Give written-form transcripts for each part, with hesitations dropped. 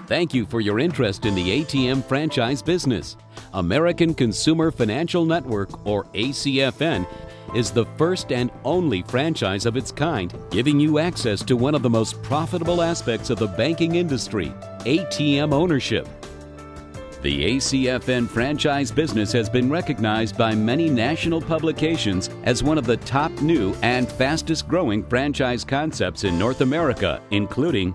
Thank you for your interest in the ATM franchise business. American Consumer Financial Network, or ACFN, is the first and only franchise of its kind, giving you access to one of the most profitable aspects of the banking industry, ATM ownership. The ACFN franchise business has been recognized by many national publications as one of the top new and fastest growing franchise concepts in North America, including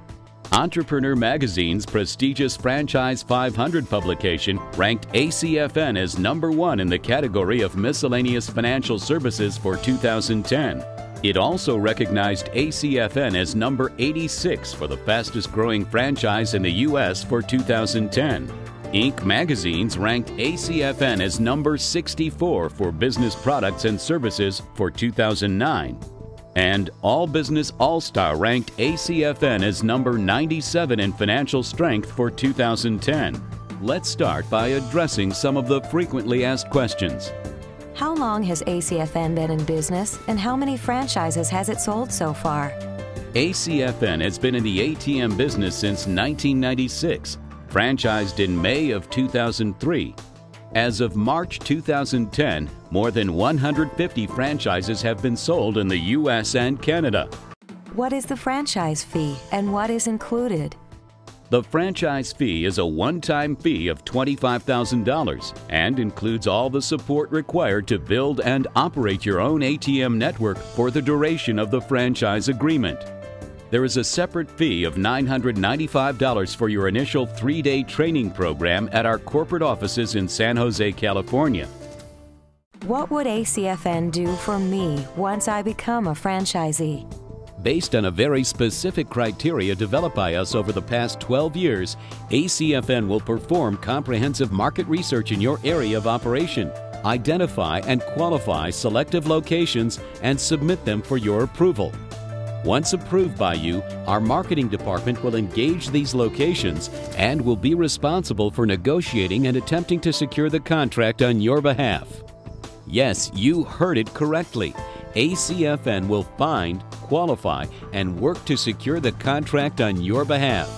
Entrepreneur Magazine's prestigious Franchise 500 publication ranked ACFN as #1 in the category of miscellaneous financial services for 2010. It also recognized ACFN as number 86 for the fastest growing franchise in the U.S. for 2010. Inc. Magazines ranked ACFN as number 64 for business products and services for 2009. And All Business All-Star ranked ACFN as number 97 in financial strength for 2010. Let's start by addressing some of the frequently asked questions. How long has ACFN been in business, and how many franchises has it sold so far? ACFN has been in the ATM business since 1996, franchised in May of 2003. As of March 2010, more than 150 franchises have been sold in the U.S. and Canada. What is the franchise fee, and what is included? The franchise fee is a one-time fee of $25,000 and includes all the support required to build and operate your own ATM network for the duration of the franchise agreement. There is a separate fee of $995 for your initial 3-day training program at our corporate offices in San Jose, California. What would ACFN do for me once I become a franchisee? Based on a very specific criteria developed by us over the past 12 years, ACFN will perform comprehensive market research in your area of operation, identify and qualify selective locations, and submit them for your approval. Once approved by you, our marketing department will engage these locations and will be responsible for negotiating and attempting to secure the contract on your behalf. Yes, you heard it correctly. ACFN will find, qualify, and work to secure the contract on your behalf.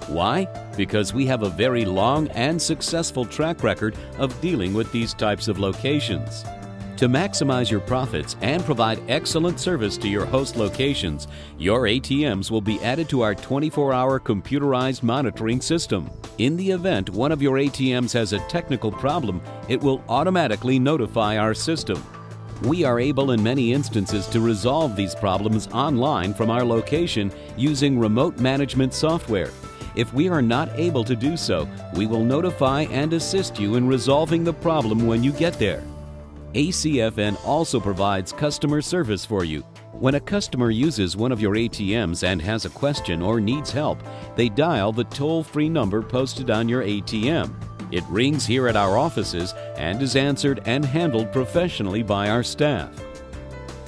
Why? Because we have a very long and successful track record of dealing with these types of locations. To maximize your profits and provide excellent service to your host locations, your ATMs will be added to our 24-hour computerized monitoring system. In the event one of your ATMs has a technical problem, it will automatically notify our system. We are able in many instances to resolve these problems online from our location using remote management software. If we are not able to do so, we will notify and assist you in resolving the problem when you get there. ACFN also provides customer service for you. When a customer uses one of your ATMs and has a question or needs help, they dial the toll-free number posted on your ATM. It rings here at our offices and is answered and handled professionally by our staff.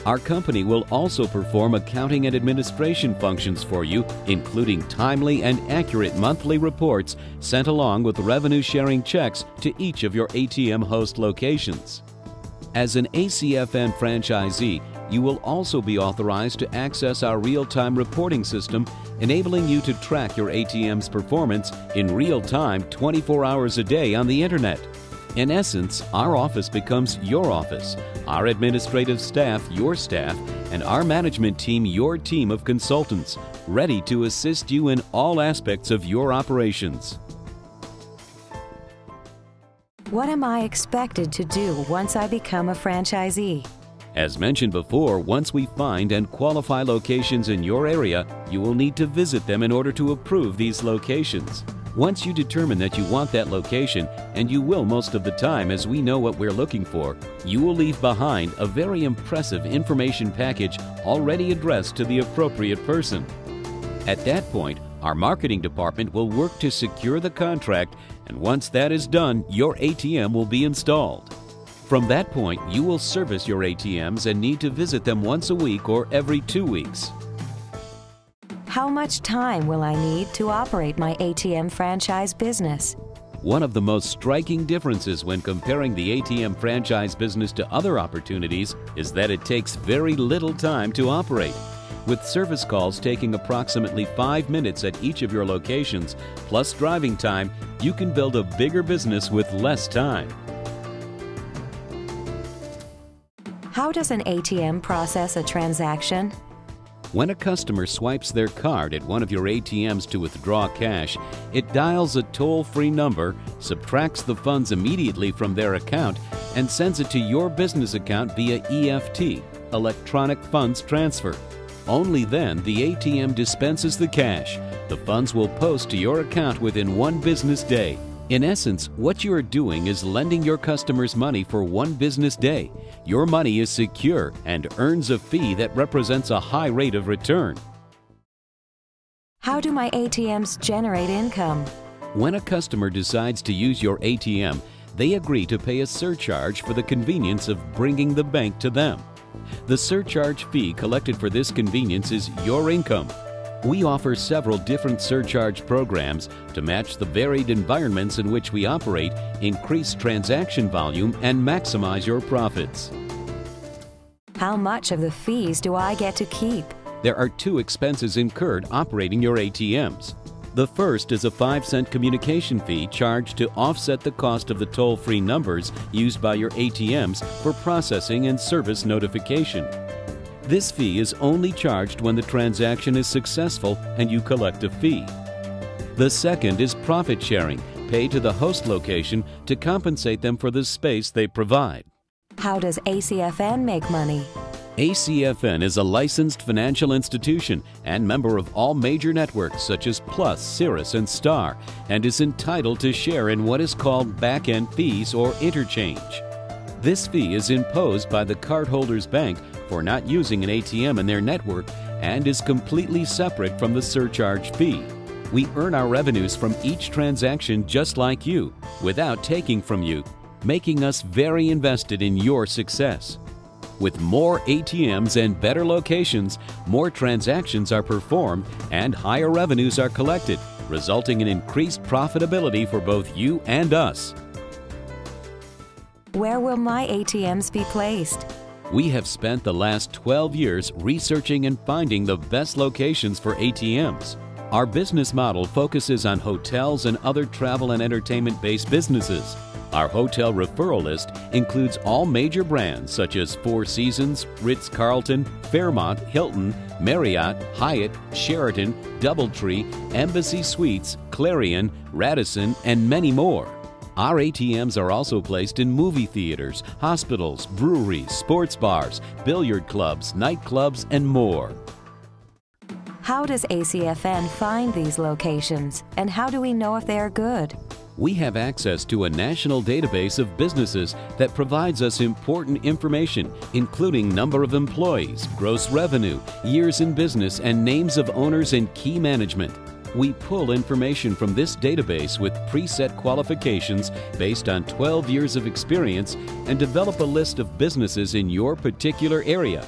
Our company will also perform accounting and administration functions for you, including timely and accurate monthly reports sent along with revenue-sharing checks to each of your ATM host locations. As an ACFN franchisee, you will also be authorized to access our real-time reporting system, enabling you to track your ATM's performance in real time 24 hours a day on the Internet. In essence, our office becomes your office, our administrative staff your staff, and our management team your team of consultants, ready to assist you in all aspects of your operations. What am I expected to do once I become a franchisee? As mentioned before, once we find and qualify locations in your area, you will need to visit them in order to approve these locations. Once you determine that you want that location, and you will most of the time as we know what we're looking for, you will leave behind a very impressive information package already addressed to the appropriate person. At that point, our marketing department will work to secure the contract, and once that is done, your ATM will be installed. From that point, you will service your ATMs and need to visit them once a week or every 2 weeks. How much time will I need to operate my ATM franchise business? One of the most striking differences when comparing the ATM franchise business to other opportunities is that it takes very little time to operate. With service calls taking approximately 5 minutes at each of your locations, plus driving time, you can build a bigger business with less time. How does an ATM process a transaction? When a customer swipes their card at one of your ATMs to withdraw cash, it dials a toll-free number, subtracts the funds immediately from their account, and sends it to your business account via EFT, electronic funds transfer. Only then the ATM dispenses the cash. The funds will post to your account within 1 business day. In essence, what you are doing is lending your customers money for 1 business day. Your money is secure and earns a fee that represents a high rate of return. How do my ATMs generate income? When a customer decides to use your ATM, they agree to pay a surcharge for the convenience of bringing the bank to them. The surcharge fee collected for this convenience is your income. We offer several different surcharge programs to match the varied environments in which we operate, increase transaction volume, and maximize your profits. How much of the fees do I get to keep? There are 2 expenses incurred operating your ATMs. The first is a 5-cent communication fee charged to offset the cost of the toll-free numbers used by your ATMs for processing and service notification. This fee is only charged when the transaction is successful and you collect a fee. The second is profit sharing, paid to the host location to compensate them for the space they provide. How does ACFN make money? ACFN is a licensed financial institution and member of all major networks such as Plus, Cirrus, and Star, and is entitled to share in what is called back-end fees or interchange. This fee is imposed by the cardholder's bank for not using an ATM in their network and is completely separate from the surcharge fee. We earn our revenues from each transaction just like you, without taking from you, making us very invested in your success. With more ATMs and better locations, more transactions are performed and higher revenues are collected, resulting in increased profitability for both you and us. Where will my ATMs be placed? We have spent the last 12 years researching and finding the best locations for ATMs. Our business model focuses on hotels and other travel and entertainment-based businesses. Our hotel referral list includes all major brands such as Four Seasons, Ritz-Carlton, Fairmont, Hilton, Marriott, Hyatt, Sheraton, DoubleTree, Embassy Suites, Clarion, Radisson, and many more. Our ATMs are also placed in movie theaters, hospitals, breweries, sports bars, billiard clubs, nightclubs, and more. How does ACFN find these locations, and how do we know if they are good? We have access to a national database of businesses that provides us important information, including number of employees, gross revenue, years in business, and names of owners and key management. We pull information from this database with preset qualifications based on 12 years of experience and develop a list of businesses in your particular area.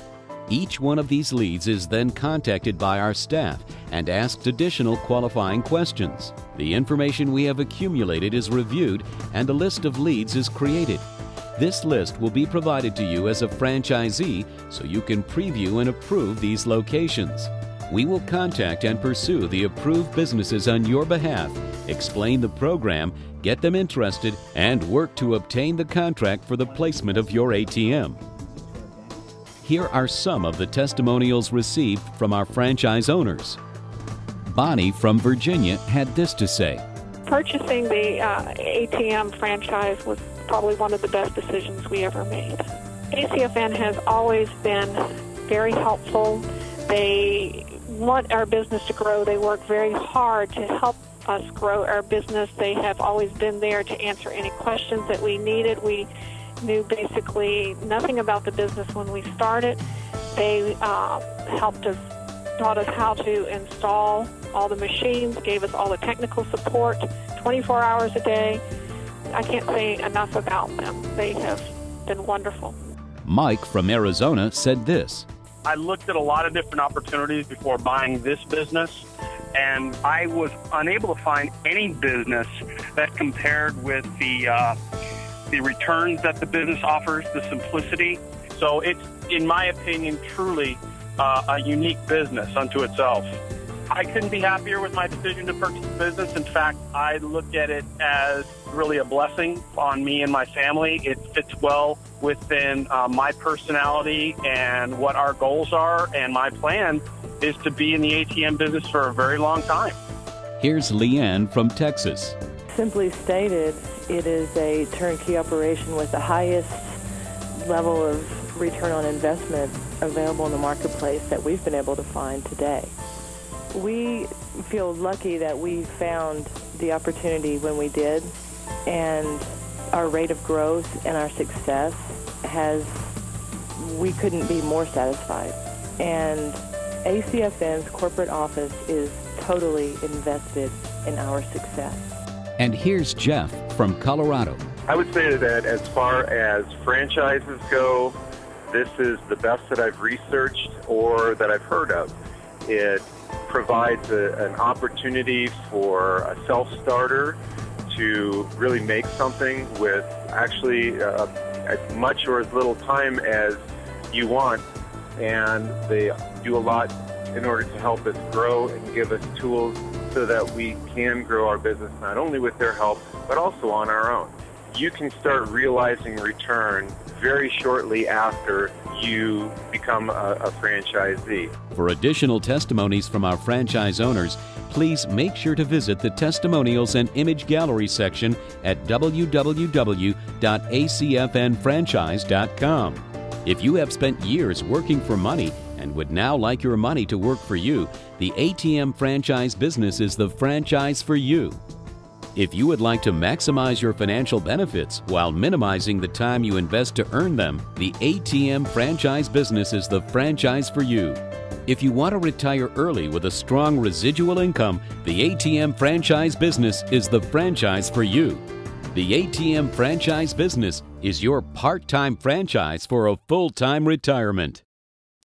Each one of these leads is then contacted by our staff and asked additional qualifying questions. The information we have accumulated is reviewed and a list of leads is created. This list will be provided to you as a franchisee so you can preview and approve these locations. We will contact and pursue the approved businesses on your behalf, explain the program, get them interested, and work to obtain the contract for the placement of your ATM. Here are some of the testimonials received from our franchise owners. Bonnie from Virginia had this to say. Purchasing the ATM franchise was probably one of the best decisions we ever made. ACFN has always been very helpful. They want our business to grow. They work very hard to help us grow our business. They have always been there to answer any questions that we needed. We knew basically nothing about the business when we started. They helped us, taught us how to install all the machines, gave us all the technical support 24 hours a day. I can't say enough about them. They have been wonderful. Mike from Arizona said this. I looked at a lot of different opportunities before buying this business, and I was unable to find any business that compared with the returns that the business offers, the simplicity. So it's, in my opinion, truly a unique business unto itself. I couldn't be happier with my decision to purchase the business. In fact, I look at it as really a blessing on me and my family. It fits well within my personality and what our goals are, and my plan is to be in the ATM business for a very long time. Here's Leanne from Texas. Simply stated, it is a turnkey operation with the highest level of return on investment available in the marketplace that we've been able to find today. We feel lucky that we found the opportunity when we did, and our rate of growth and our success we couldn't be more satisfied. And ACFN's corporate office is totally invested in our success. And here's Jeff from Colorado. I would say that as far as franchises go, this is the best that I've researched or that I've heard of. It provides an opportunity for a self-starter to really make something with actually as much or as little time as you want, and they do a lot in order to help us grow and give us tools so that we can grow our business not only with their help but also on our own. You can start realizing return very shortly after you become a franchisee. For additional testimonies from our franchise owners, please make sure to visit the Testimonials and Image Gallery section at www.acfnfranchise.com. If you have spent years working for money and would now like your money to work for you, the ATM franchise business is the franchise for you. If you would like to maximize your financial benefits while minimizing the time you invest to earn them, the ATM franchise business is the franchise for you. If you want to retire early with a strong residual income, the ATM franchise business is the franchise for you. The ATM franchise business is your part-time franchise for a full-time retirement.